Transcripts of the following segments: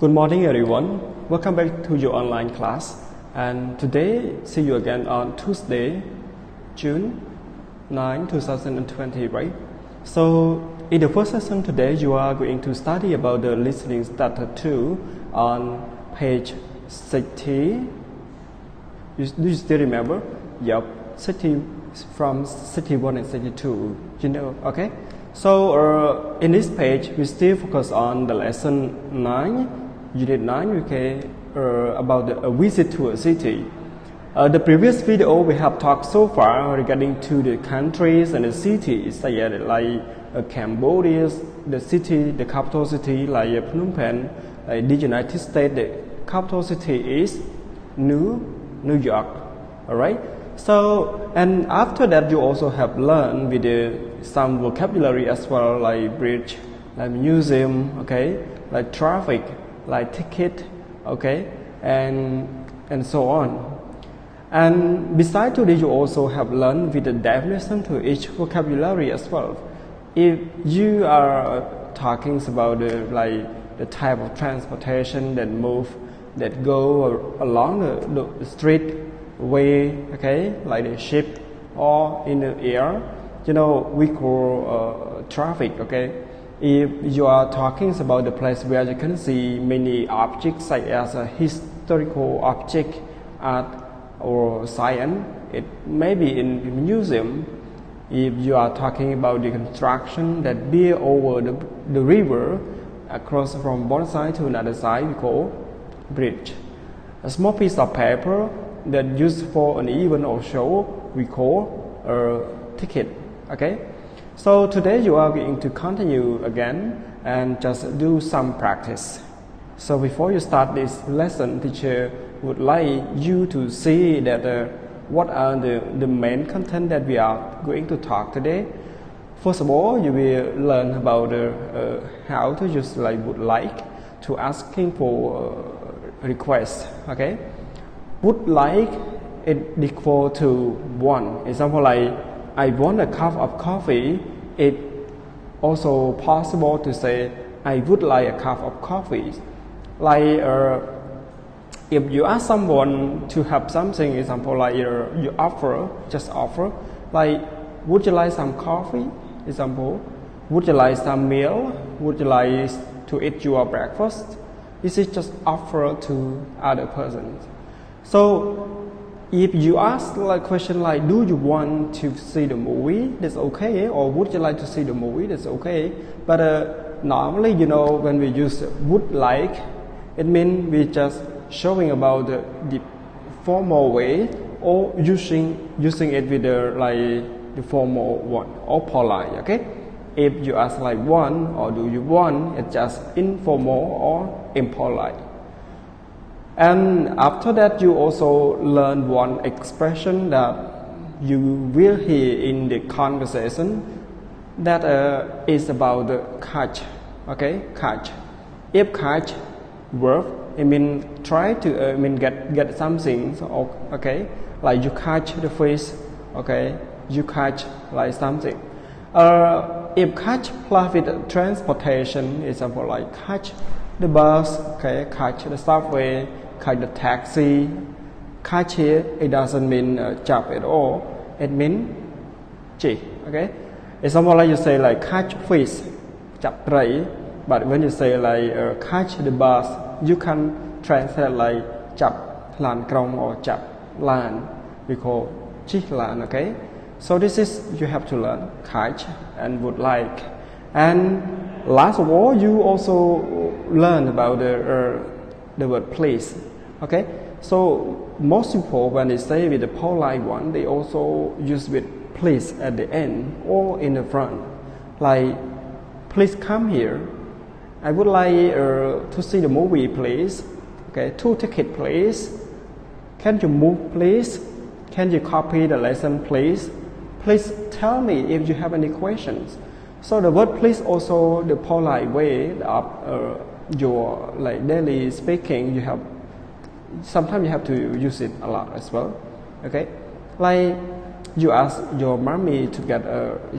Good morning, everyone. Welcome back to your online class. And today, see you again on Tuesday, June 9, 2020, right? So, in the first session today, you are going to study about the listening starter 2 on page 60. Do you still remember? Yep, 60 from 61 and 62. You know, okay? So, in this page, we still focus on the lesson 9. Unit 9, okay, about a visit to a city. The previous video we have talked so far regarding to the countries and the cities like Cambodia, the city, the capital city like Phnom Penh, like the United States, the capital city is New York. All right. So and after that you also have learned with some vocabulary as well, like bridge, like museum, okay, like traffic, like ticket, okay, and so on. And besides to this, you also have learned with the definition to each vocabulary as well. If you are talking about the type of transportation that move, that go along the street way, okay, like the ship or in the air, you know, we call traffic, okay. If you are talking about the place where you can see many objects such as a historical object, art or science, it may be in a museum. If you are talking about the construction that build over the river across from one side to another side, we call bridge. A small piece of paper that used for an event or show, we call a ticket, okay. So today you are going to continue again and just do some practice. So before you start this lesson, teacher would like you to see that what are the main content that we are going to talk today. First of all, you will learn about how to use like would like to asking for request. Okay, would like it equal to want. Example like I want a cup of coffee. It also possible to say I would like a cup of coffee. Like if you ask someone to have something, example like you offer, just offer, like would you like some coffee? Example, would you like some meal? Would you like to eat your breakfast? This is just offer to other persons. So if you ask like question like do you want to see the movie, that's okay, or would you like to see the movie, that's okay. But normally, you know, when we use would like, it means we just showing about the formal way or using it with the formal one or polite, okay. If you ask like want or do you want, it's just informal or impolite. And after that, you also learn one expression that you will hear in the conversation that is about the catch. Okay, catch. If catch verb, it means try to get something. So, okay, like you catch the fish. Okay, you catch like something. If catch plus with transportation, example like catch the bus. Okay, catch the subway. Catch the taxi. Catch here, it doesn't mean chop at all. It means chi. Okay. Example like you say like catch fish, chop prey. But when you say like catch the bus, you can translate like chop lan krong or chop lan. We call chi lan. Okay. So this is you have to learn catch and would like. And last of all, you also learn about the word please. Okay, so most people when they say with the polite one, they also use with please at the end or in the front. Like, please come here. I would like to see the movie, please. Okay, 2 tickets, please. Can you move, please? Can you copy the lesson, please? Please tell me if you have any questions. So the word please also the polite way of your like daily speaking. Sometimes you have to use it a lot as well. Okay, like you ask your mommy to get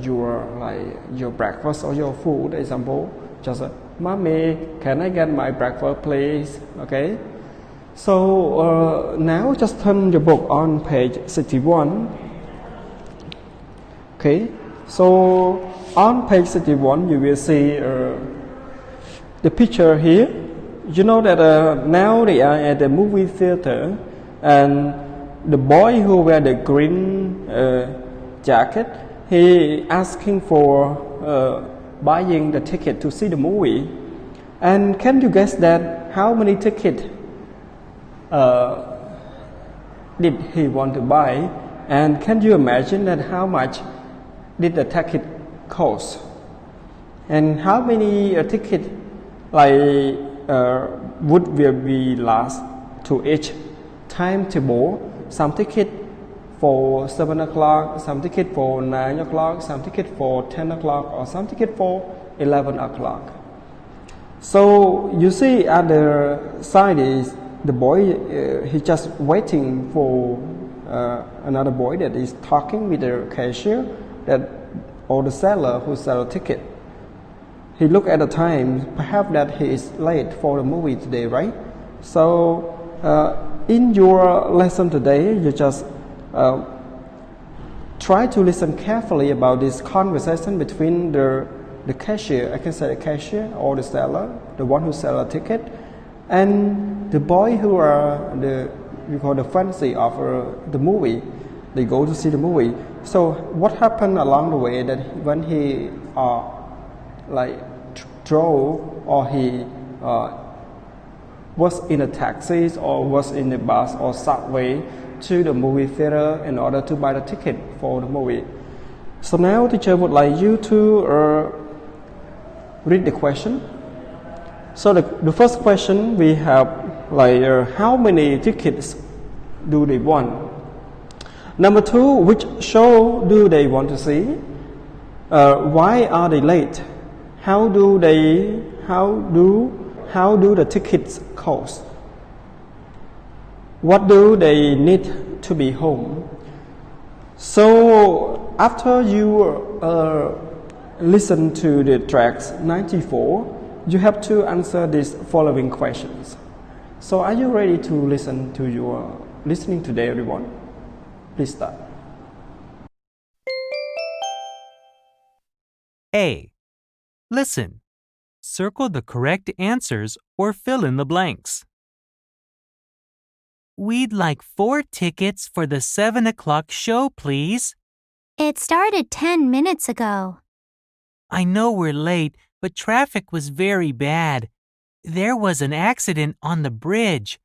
your breakfast or your food. Example, just Mommy, can I get my breakfast, please? Okay. So now just turn your book on page 61. Okay. So on page 61, you will see the picture here. You know that now they are at the movie theater, and the boy who wear the green jacket, he asking for buying the ticket to see the movie. And can you guess that how many tickets did he want to buy? And can you imagine that how much did the ticket cost? And how many tickets would be last to each timetable? Some ticket for 7 o'clock, some ticket for 9 o'clock, some ticket for 10 o'clock, or some ticket for 11 o'clock. So you see at the side is the boy, he just waiting for another boy that is talking with the cashier or the seller who sell a ticket. He look at the time, perhaps that he is late for the movie today, right? So in your lesson today, you just try to listen carefully about this conversation between the cashier, I can say the cashier or the seller, the one who sell a ticket, and the boy who are we call the fancy of the movie. They go to see the movie. So what happened along the way that when he drove or he was in a taxi or was in the bus or subway to the movie theater in order to buy the ticket for the movie. So now teacher would like you to read the question. So the first question we have how many tickets do they want? Number 2, which show do they want to see? Why are they late? How do the tickets cost? What do they need to be home? So after you listen to the tracks 94, you have to answer these following questions. So are you ready to listen to your listening today, everyone? Please start. A. Listen. Circle the correct answers or fill in the blanks. We'd like 4 tickets for the 7 o'clock show, please. It started 10 minutes ago. I know we're late, but traffic was very bad. There was an accident on the bridge.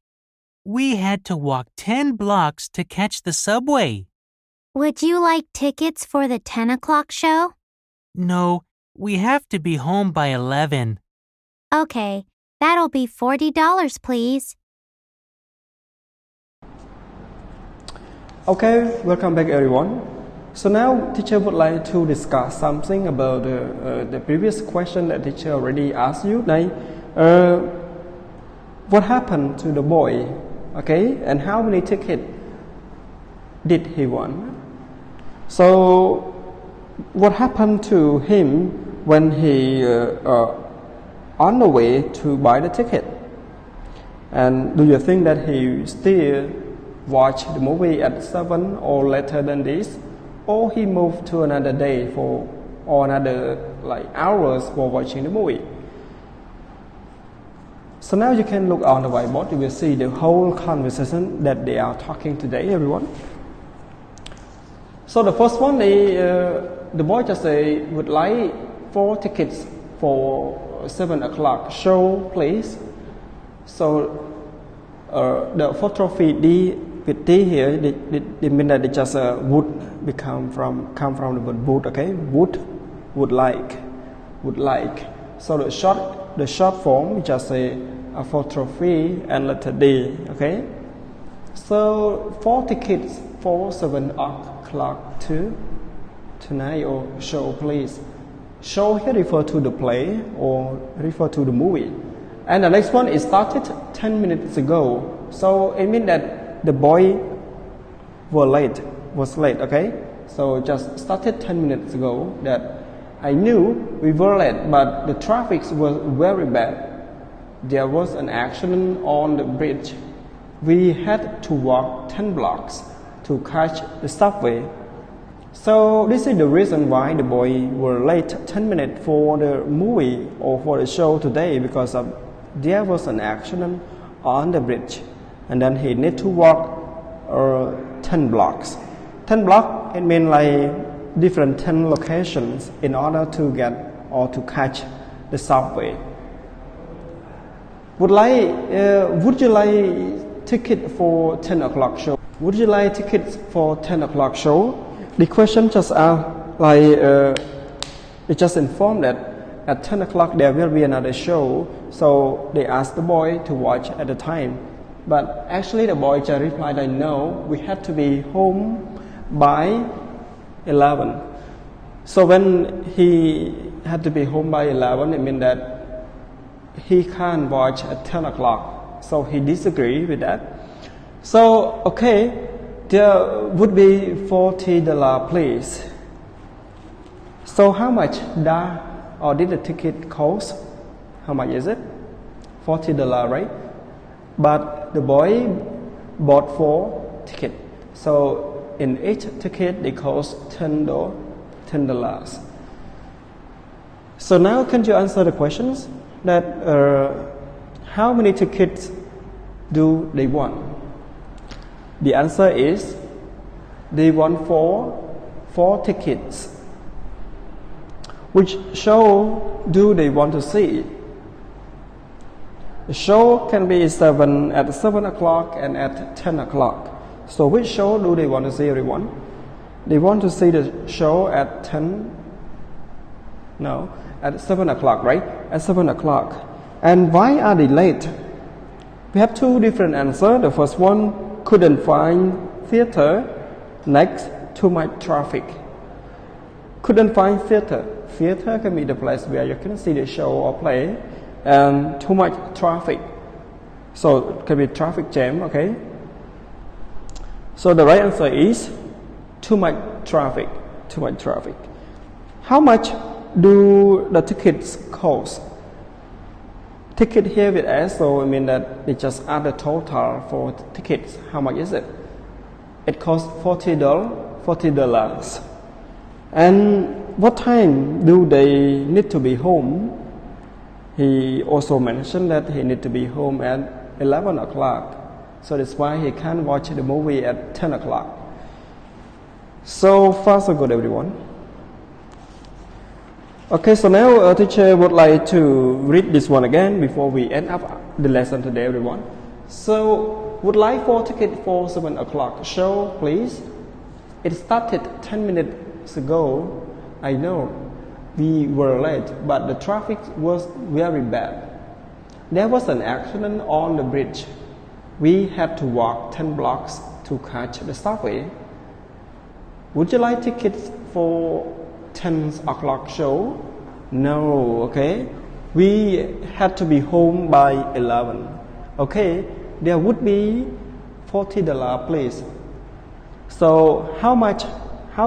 We had to walk 10 blocks to catch the subway. Would you like tickets for the 10 o'clock show? No, we have to be home by 11. Okay, that'll be $40, please. Okay, welcome back everyone. So now teacher would like to discuss something about the previous question that teacher already asked you. What happened to the boy? Okay, and how many tickets did he want? So what happened to him when he on the way to buy the ticket? And do you think that he still watch the movie at 7 or later than this, or he moved to another day or another hours for watching the movie? So now you can look on the whiteboard. You will see the whole conversation that they are talking today, everyone. So the first one, the boy just say would like 4 tickets for 7 o'clock show, please. So the photography D with D here, they mean that it just would come from the word would. Okay, would like. So the short form we just say a photography and letter D. Okay, so 4 tickets for 7 o'clock to tonight or show, please. Show here refer to the play or refer to the movie. And the next one is started 10 minutes ago. So it means that the boy was late, okay? So just started 10 minutes ago that I knew we were late, but the traffic was very bad. There was an accident on the bridge. We had to walk 10 blocks to catch the subway. So this is the reason why the boy were late 10 minutes for the movie or for the show today, because there was an accident on the bridge, and then he need to walk 10 blocks. 10 blocks, it means like different 10 locations in order to get or to catch the subway. Would you like ticket for 10 o'clock show? Would you like tickets for 10 o'clock show? The question just it just informed that at 10 o'clock there will be another show, so they asked the boy to watch at the time. But actually the boy just replied that no, we had to be home by 11. So when he had to be home by 11, it means that he can't watch at 10 o'clock. So he disagreed with that. So, okay, there would be $40, please. So how much did the ticket cost? How much is it? $40, right? But the boy bought 4 tickets. So in each ticket they cost $10. So now can you answer the questions that how many tickets do they want? The answer is they want 4 tickets. Which show do they want to see? The show can be at 7 o'clock and at 10 o'clock. So which show do they want to see, everyone? They want to see the show at 7 o'clock, right? At 7 o'clock. And why are they late? We have 2 different answers. The first one, couldn't find theater. Next, too much traffic. Couldn't find theater. Theater can be the place where you can see the show or play. And too much traffic. So it can be traffic jam, okay? So the right answer is too much traffic. Too much traffic. How much do the tickets cost? Ticket here with S, so I mean that they just add the total for tickets. How much is it? It costs $40. And what time do they need to be home? He also mentioned that he need to be home at 11 o'clock. So that's why he can't watch the movie at 10 o'clock. So far so good, everyone. Okay, so now teacher would like to read this one again before we end up the lesson today, everyone. So, would like 4 tickets for 7 o'clock show, please? It started 10 minutes ago. I know we were late, but the traffic was very bad. There was an accident on the bridge. We had to walk 10 blocks to catch the subway. Would you like tickets for 10 o'clock show? No, okay. We had to be home by 11. Okay, there would be $40, please. So how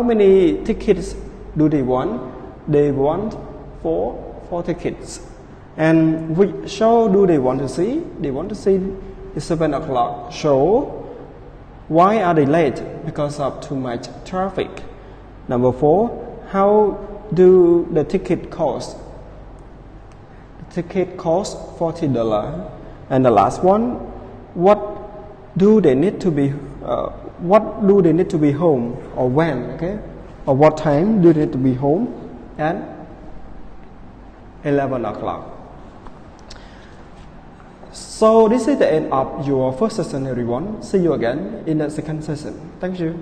many tickets do they want? They want 4 tickets. And which show do they want to see? They want to see the 7 o'clock show. Why are they late? Because of too much traffic. Number 4, how do the ticket cost? The ticket costs $40. And the last one, what do they need to be home, or when, okay? Or what time do they need to be home? At 11 o'clock. So this is the end of your first session, everyone. See you again in the second session. Thank you.